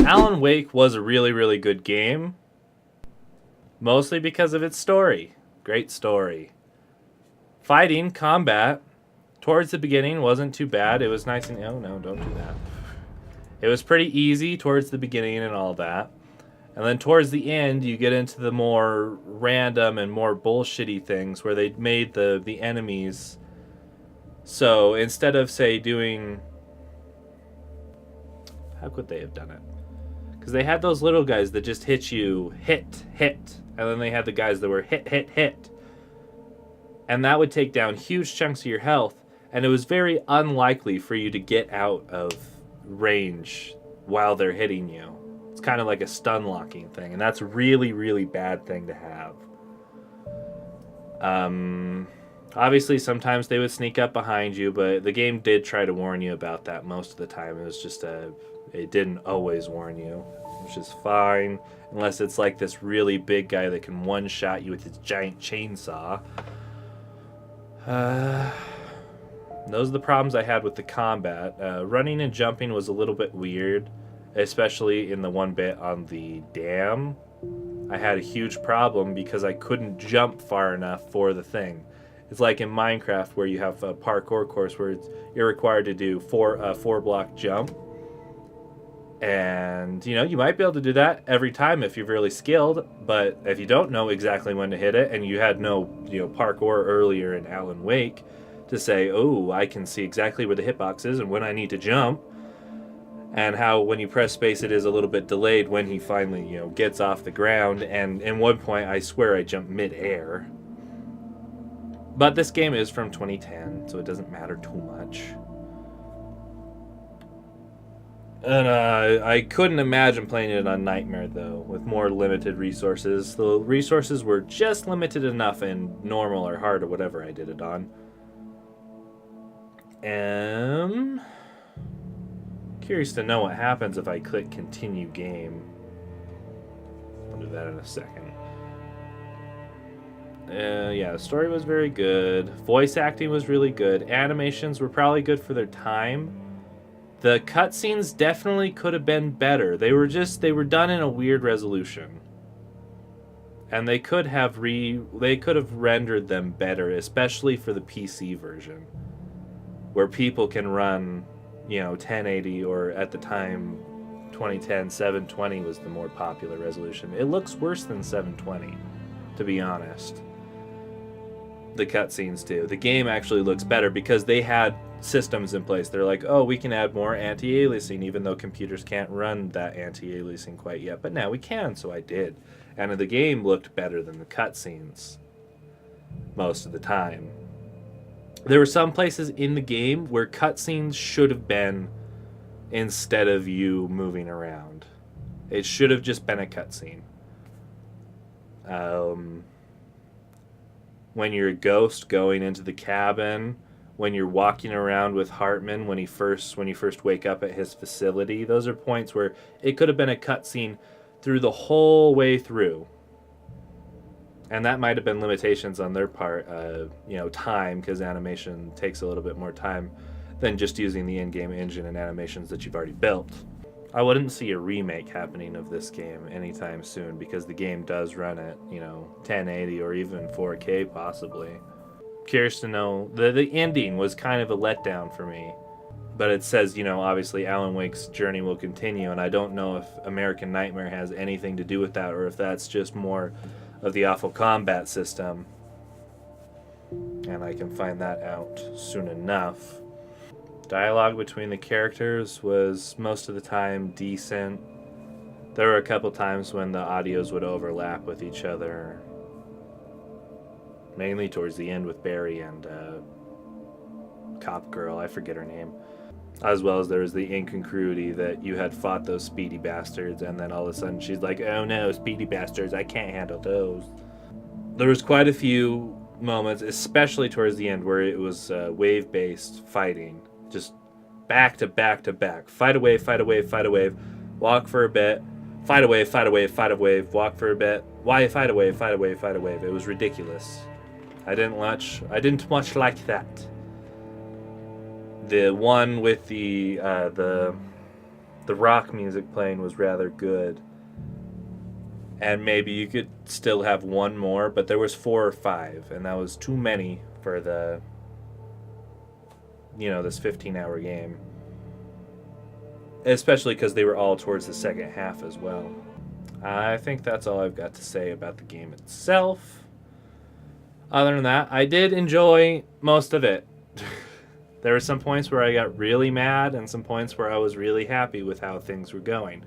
Alanwake was a really, really good game. Mostly because of its story. Great story. Fighting, combat, towards the beginning wasn't too bad. It was nice and... Oh, no, don't do that. It was pretty easy towards the beginning and all that. And then towards the end, you get into the more random and more bullshitty things where they made the enemies. So instead of, say, doing... How could they have done it? Because they had those little guys that just hit you, hit. And then they had the guys that were hit. And that would take down huge chunks of your health. And it was very unlikely for you to get out of range while they're hitting you. It's kind of like a stun locking thing. And that's a really, really bad thing to have. Obviously, sometimes they would sneak up behind you. But the game did try to warn you about that most of the time. It was just it didn't always warn you. Which is fine. Unless it's like this really big guy that can one-shot you with his giant chainsaw. Those are the problems I had with the combat. Running and jumping was a little bit weird. Especially in the one bit on the dam. I had a huge problem because I couldn't jump far enough for the thing. It's like in Minecraft where you have a parkour course where you're required to do four block jump. And, you know, you might be able to do that every time if you're really skilled, but if you don't know exactly when to hit it, and you had no, parkour earlier in Alanwake to say, oh, I can see exactly where the hitbox is and when I need to jump, and how when you press space it is a little bit delayed when he finally, gets off the ground, and in one point I swear I jumped mid-air. But this game is from 2010, so it doesn't matter too much. And I couldn't imagine playing it on Nightmare, though, with more limited resources. The resources were just limited enough in normal or hard or whatever I did it on. Curious to know what happens if I click continue game. I'll do that in a second. Yeah, the story was very good. Voice acting was really good. Animations were probably good for their time. The cutscenes definitely could have been better. They were done in a weird resolution. And they could have rendered them better, especially for the PC version. Where people can run, 1080 or at the time 2010 720 was the more popular resolution. It looks worse than 720, to be honest. The cutscenes do. The game actually looks better because they had systems in place. They're like, oh, we can add more anti-aliasing even though computers can't run that anti-aliasing quite yet, but now we can, so I did. And the game looked better than the cutscenes most of the time. There were some places in the game where cutscenes should have been instead of you moving around. It should have just been a cutscene. When you're a ghost going into the cabin, when you're walking around with Hartman when you first wake up at his facility, those are points where it could have been a cutscene through the whole way through. And that might have been limitations on their part, time, because animation takes a little bit more time than just using the in-game engine and animations that you've already built. I wouldn't see a remake happening of this game anytime soon because the game does run at, 1080 or even 4K possibly. Curious to know, the ending was kind of a letdown for me. But it says, obviously Alan Wake's journey will continue, and I don't know if American Nightmare has anything to do with that or if that's just more of the awful combat system. And I can find that out soon enough. Dialogue between the characters was most of the time decent. There were a couple times when the audios would overlap with each other. Mainly towards the end with Barry and Cop Girl, I forget her name. As well as there was the incongruity that you had fought those speedy bastards and then all of a sudden she's like, oh no, speedy bastards, I can't handle those. There was quite a few moments, especially towards the end, where it was wave-based fighting. Just back to back to back. Fight a wave, fight a wave, fight a wave. Walk for a bit. Fight a wave, fight a wave, fight a wave. Walk for a bit. Why fight a wave, fight a wave, fight a wave. It was ridiculous. I didn't much like that. The one with the the rock music playing was rather good. And maybe you could still have one more, but there was 4 or 5, and that was too many for the, this 15-hour game. Especially because they were all towards the second half as well. I think that's all I've got to say about the game itself. Other than that, I did enjoy most of it. There were some points where I got really mad and some points where I was really happy with how things were going.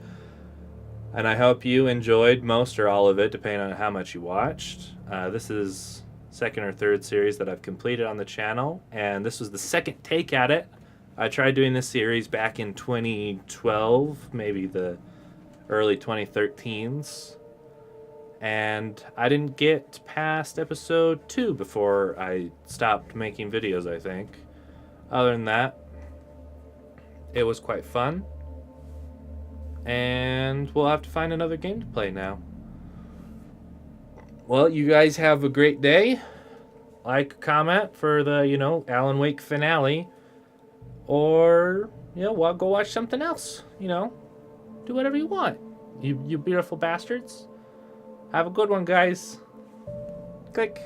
And I hope you enjoyed most or all of it, depending on how much you watched. This is second or third series that I've completed on the channel, and this was the second take at it. I tried doing this series back in 2012, maybe the early 2013s, and I didn't get past episode 2 before I stopped making videos, I think. Other than that, it was quite fun, and we'll have to find another game to play now. Well, you guys have a great day. Like, comment for the, Alanwake finale. Or, go watch something else. Do whatever you want. You beautiful bastards. Have a good one, guys. Click.